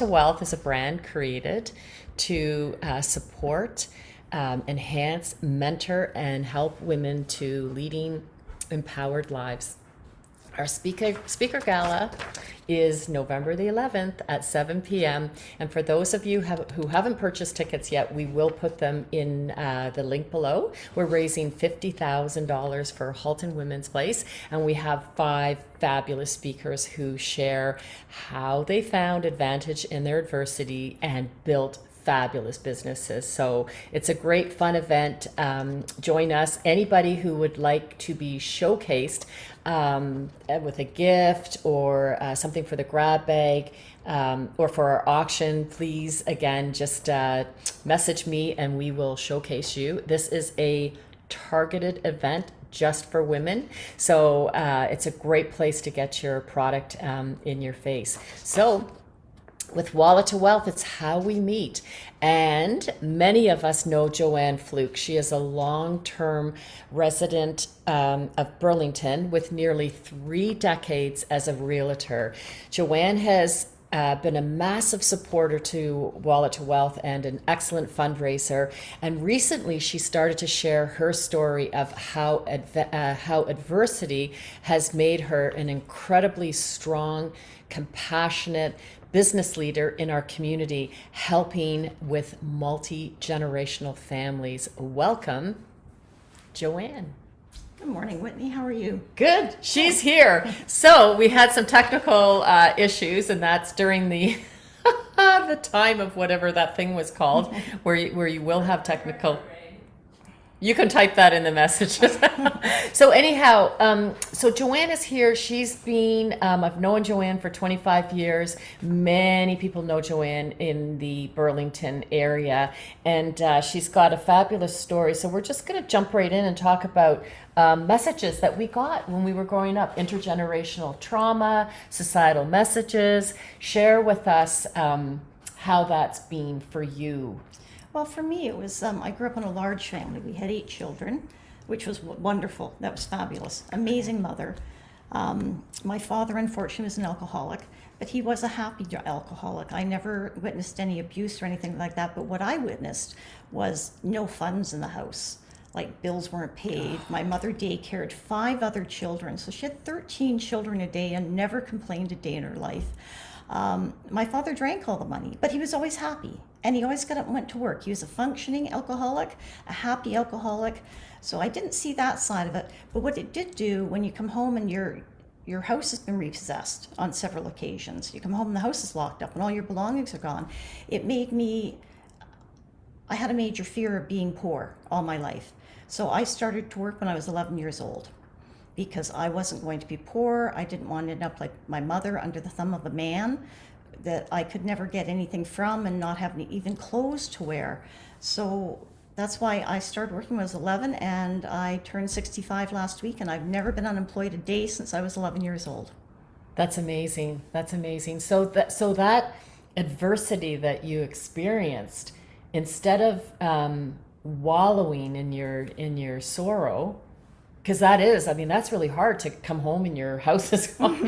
to Wealth is a brand created to support, enhance, mentor, and help women to leading empowered lives. Our speaker gala is November the 11th at 7 p.m. And for those of you who haven't purchased tickets yet, we will put them in the link below. We're raising $50,000 for Halton Women's Place, and we have 5 fabulous speakers who share how they found advantage in their adversity and built fabulous businesses. So it's a great fun event. Join us. Anybody who would like to be showcased with a gift or something for the grab bag or for our auction, please again just message me and we will showcase you. This is a targeted event just for women, so it's a great place to get your product in your face. So with Wallet to Wealth, it's how we meet. And many of us know Joanne Fluke. She is a long-term resident of Burlington with nearly 3 decades as a realtor. Joanne has been a massive supporter to Wallet to Wealth and an excellent fundraiser. And recently she started to share her story of how adversity has made her an incredibly strong, compassionate business leader in our community, helping with multi-generational families. Welcome, Joanne. Good morning, Whitney. How are you? Good. She's here. So we had some technical issues, and that's during the the time of whatever that thing was called, where you will have technical. You can type that in the messages. So anyhow, so Joanne is here. She's been, I've known Joanne for 25 years. Many people know Joanne in the Burlington area, and she's got a fabulous story. So we're just going to jump right in and talk about messages that we got when we were growing up, intergenerational trauma, societal messages. Share with us how that's been for you. Well, for me, it was, I grew up in a large family. We had 8 children, which was wonderful. That was fabulous. Amazing mother. My father, unfortunately, was an alcoholic, but he was a happy alcoholic. I never witnessed any abuse or anything like that, but what I witnessed was no funds in the house. Like bills weren't paid. My mother daycared 5 other children. So she had 13 children a day and never complained a day in her life. My father drank all the money, but he was always happy. And he always got up and went to work. He was a functioning alcoholic, a happy alcoholic. So I didn't see that side of it. But what it did do, when you come home and your house has been repossessed on several occasions, you come home and the house is locked up and all your belongings are gone, it made me, I had a major fear of being poor all my life. So I started to work when I was 11 years old because I wasn't going to be poor. I didn't want to end up like my mother under the thumb of a man that I could never get anything from and not have even clothes to wear. So that's why I started working when I was 11, and I turned 65 last week, and I've never been unemployed a day since I was 11 years old. That's amazing. That's amazing. So that adversity that you experienced, instead of wallowing in your sorrow, because that's really hard to come home and your house is gone.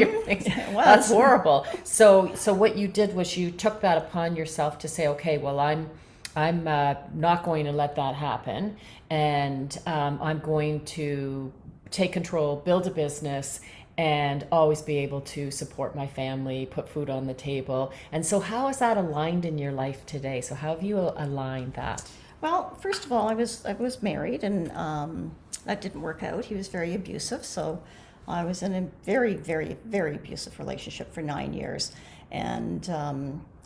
That's horrible. So what you did was you took that upon yourself to say, okay, well, I'm not going to let that happen, and I'm going to take control, build a business, and always be able to support my family, put food on the table. And so how is that aligned in your life today? So how have you aligned that? Well, first of all, I was married, and that didn't work out. He was very abusive, so I was in a very, very, very abusive relationship for 9 years. And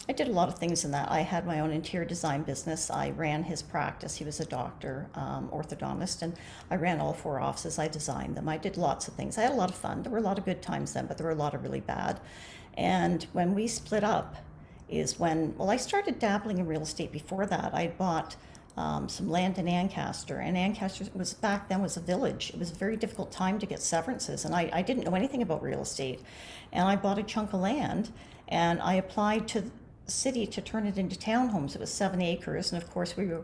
I did a lot of things in that. I had my own interior design business. I ran his practice. He was a doctor, orthodontist, and I ran all 4 offices. I designed them. I did lots of things. I had a lot of fun. There were a lot of good times then, but there were a lot of really bad. And when we split up is when, well, I started dabbling in real estate before that. I bought some land in Ancaster, and Ancaster was back then was a village. It was a very difficult time to get severances, and I didn't know anything about real estate. And I bought a chunk of land, and I applied to the city to turn it into townhomes. It was 7 acres, and of course we were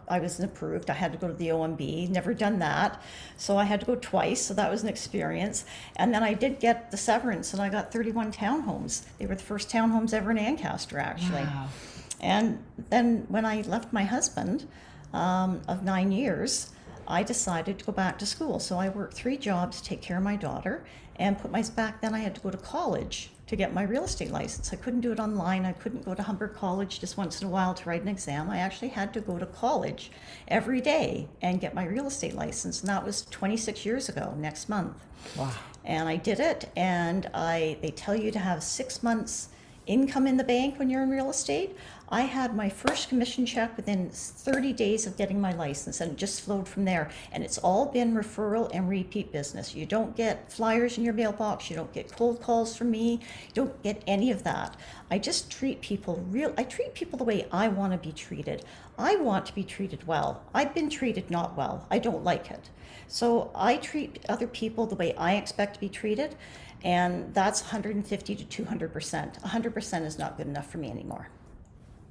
I wasn't approved. I had to go to the OMB, never done that. So I had to go twice, so that was an experience. And then I did get the severance, and I got 31 townhomes. They were the first townhomes ever in Ancaster, actually. Wow. And then when I left my husband of 9 years, I decided to go back to school. So I worked 3 jobs to take care of my daughter and back then I had to go to college to get my real estate license. I couldn't do it online. I couldn't go to Humber College just once in a while to write an exam. I actually had to go to college every day and get my real estate license. And that was 26 years ago, next month. Wow. And I did it, and they tell you to have 6 months income in the bank when you're in real estate. I had my first commission check within 30 days of getting my license, and it just flowed from there. And it's all been referral and repeat business. You don't get flyers in your mailbox. You don't get cold calls from me. You don't get any of that. I just treat people I treat people the way I want to be treated. I want to be treated well. I've been treated not well. I don't like it. So I treat other people the way I expect to be treated, and that's 150 to 200%. 100% is not good enough for me anymore.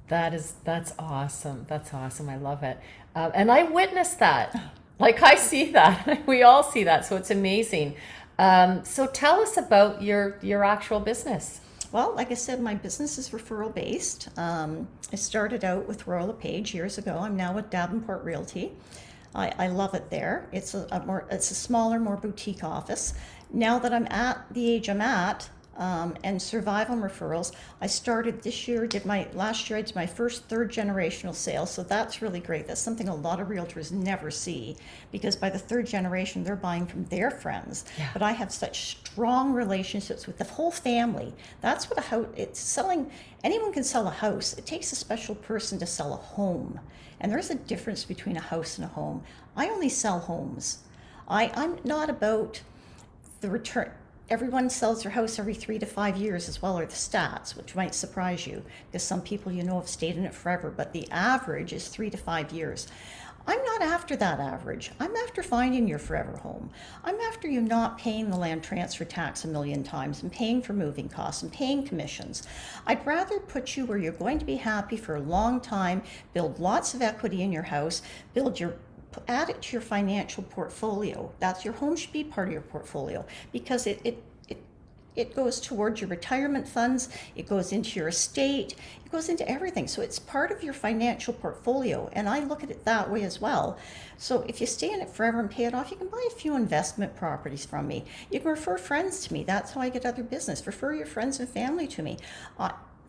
That's awesome. That's awesome. I love it. And I witnessed that. Like, I see that. We all see that. So it's amazing. So tell us about your actual business. Well, like I said, my business is referral based. I started out with Royal LePage years ago. I'm now with Davenport Realty. I love it there. It's a smaller, more boutique office. Now that I'm at the age I'm at, and survive on referrals, I started this year. Last year I did my first 3rd generational sale, so that's really great. That's something a lot of realtors never see, because by the 3rd generation they're buying from their friends. Yeah. But I have such strong relationships with the whole family. That's what a house. It's selling. Anyone can sell a house. It takes a special person to sell a home, and there's a difference between a house and a home. I only sell homes. I'm not about the return. Everyone sells their house every 3 to 5 years as well, or the stats, which might surprise you, because some people have stayed in it forever, but the average is 3 to 5 years. I'm not after that average. I'm after finding your forever home. I'm after you not paying the land transfer tax a million times and paying for moving costs and paying commissions. I'd rather put you where you're going to be happy for a long time, build lots of equity in your house, add it to your financial portfolio. Your home should be part of your portfolio, because it goes towards your retirement funds, it goes into your estate, it goes into everything. So it's part of your financial portfolio, and I look at it that way as well. So if you stay in it forever and pay it off, you can buy a few investment properties from me. You can refer friends to me. That's how I get other business. Refer your friends and family to me.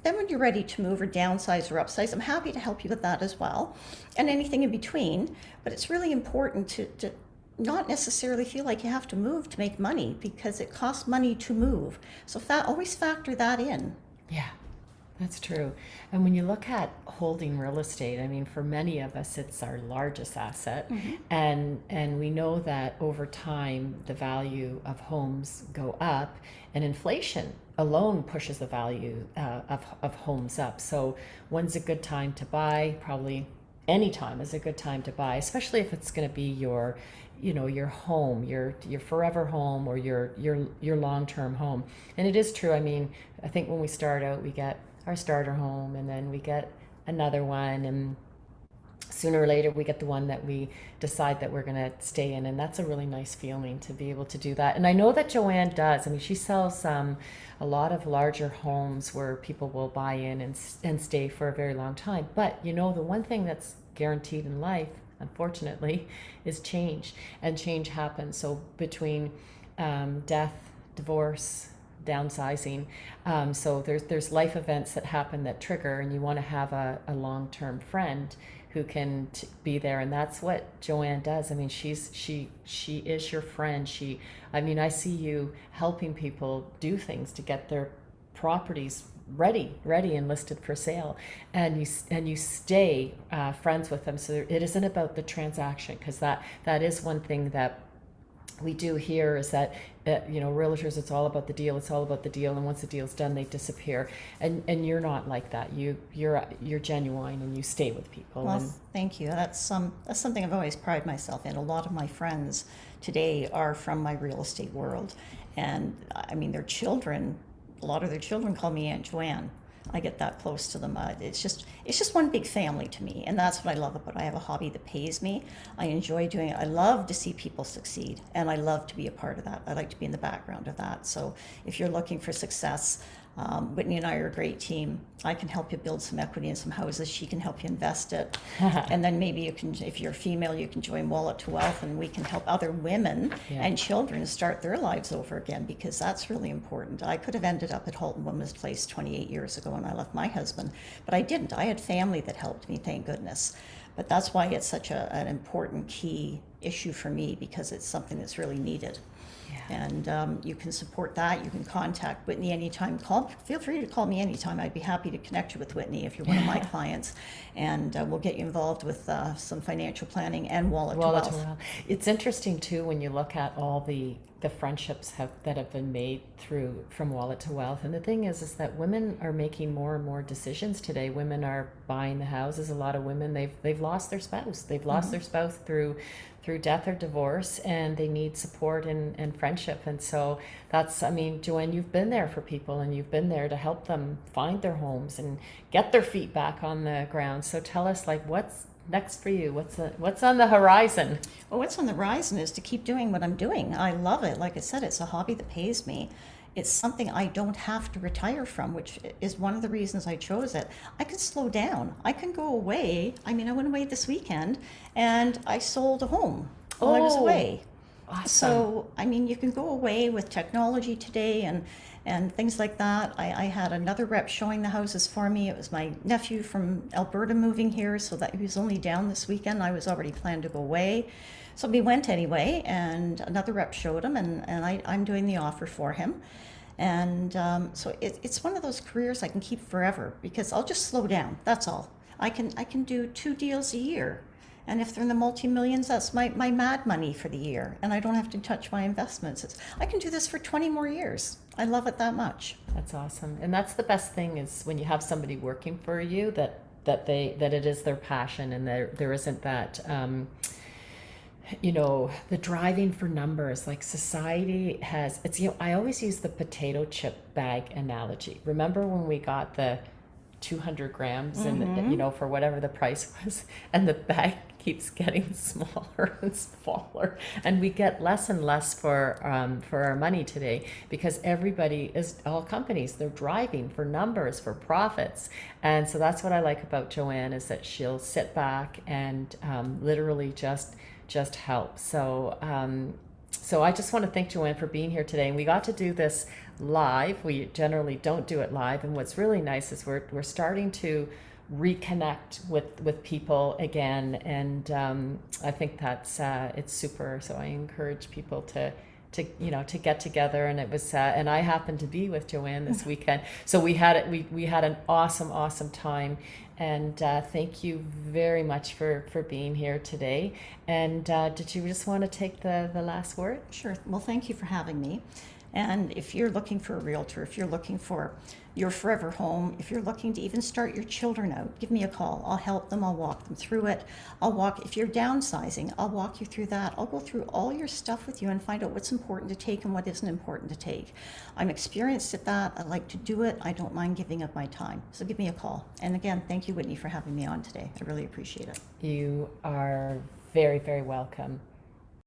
Then when you're ready to move or downsize or upsize, I'm happy to help you with that as well, and anything in between. But it's really important to not necessarily feel like you have to move to make money, because it costs money to move. So always factor that in. Yeah, that's true. And when you look at holding real estate, I mean, for many of us, it's our largest asset. Mm-hmm. And we know that over time, the value of homes go up, and inflation alone pushes the value of homes up. So when's a good time to buy? Probably any time is a good time to buy, especially if it's going to be your home, your forever home, or your long-term home. And it is true. I mean, I think when we start out, we get our starter home, and then we get another one, and sooner or later we get the one that we decide that we're going to stay in. And that's a really nice feeling to be able to do that. And I know that Joanne does. I mean, she sells a lot of larger homes where people will buy in and stay for a very long time. But the one thing that's guaranteed in life, unfortunately, is change. And change happens. So between death, divorce, downsizing, so there's life events that happen that trigger, and you want to have a long-term friend who can be there. And that's what Joanne does. I mean, she is your friend. I see you helping people do things to get their properties ready and listed for sale, and you stay friends with them. So it isn't about the transaction, because that is one thing that we do here, is that realtors, it's all about the deal, and once the deal's done, they disappear. And you're not like that. You're genuine, and you stay with people. Well, thank you. That's something I've always prided myself in. A lot of my friends today are from my real estate world, and I mean, a lot of their children call me Aunt Joanne. I get that close to them. It's just one big family to me, and that's what I love about it. I have a hobby that pays me. I enjoy doing it. I love to see people succeed, and I love to be a part of that. I like to be in the background of that. So if you're looking for success, Whitney and I are a great team. I can help you build some equity in some houses. She can help you invest it. And then maybe you can, if you're a female, you can join Wallet to Wealth, and we can help other women and children start their lives over again, because that's really important. I could have ended up at Halton Women's Place 28 years ago when I left my husband, but I didn't. I had family that helped me, thank goodness. But that's why it's such an important key issue for me, because it's something that's really needed. And you can support that. You can contact Whitney anytime. Feel free to call me anytime. I'd be happy to connect you with Whitney if you're one of my clients. And we'll get you involved with some financial planning and Wallet to Wealth. It's interesting too when you look at all the friendships that have been made from Wallet to Wealth. And the thing is that women are making more and more decisions today. Women are buying the houses. A lot of women, they've lost their spouse. They've lost their spouse through death or divorce, and they need support and friendship. And so that's, I mean, Joanne, you've been there for people, and you've been there to help them find their homes and get their feet back on the ground. So tell us, like, what's next for you? What's on the horizon? Well, what's on the horizon is to keep doing what I'm doing. I love it. Like I said, it's a hobby that pays me. It's something I don't have to retire from, which is one of the reasons I chose it. I can slow down. I can go away. I mean, I went away this weekend and I sold a home while I was away. Awesome. So, I mean, you can go away with technology today and things like that. I had another rep showing the houses for me. It was my nephew from Alberta moving here, so that he was only down this weekend. I was already planned to go away. So we went anyway, and another rep showed him, and I'm doing the offer for him. And so it's one of those careers I can keep forever, because I'll just slow down. That's all. I can do 2 deals a year. And if they're in the multi-millions, that's my mad money for the year. And I don't have to touch my investments. I can do this for 20 more years. I love it that much. That's awesome. And that's the best thing, is when you have somebody working for you that it is their passion, and there isn't that the driving for numbers. Like, society has, I always use the potato chip bag analogy. Remember when we got the 200 grams and for whatever the price was, and the bag keeps getting smaller and smaller, and we get less and less for our money today, because all companies, they're driving for numbers, for profits. And so that's what I like about Joanne, is that she'll sit back and literally just help. So I just want to thank Joanne for being here today. And we got to do this live. We generally don't do it live. And what's really nice is we're starting to reconnect with people again. And I think that's it's super. So I encourage people to get together. And it was and I happened to be with Joanne this weekend. So we had an awesome time. And thank you very much for being here today. And did you just want to take the last word? Sure. Well, thank you for having me. And if you're looking for a realtor, if you're looking for your forever home, if you're looking to even start your children out, give me a call. I'll help them. I'll walk them through it. If you're downsizing, I'll walk you through that. I'll go through all your stuff with you and find out what's important to take and what isn't important to take. I'm experienced at that. I like to do it. I don't mind giving up my time. So give me a call. And again, thank you, Whitney, for having me on today. I really appreciate it. You are very, very welcome.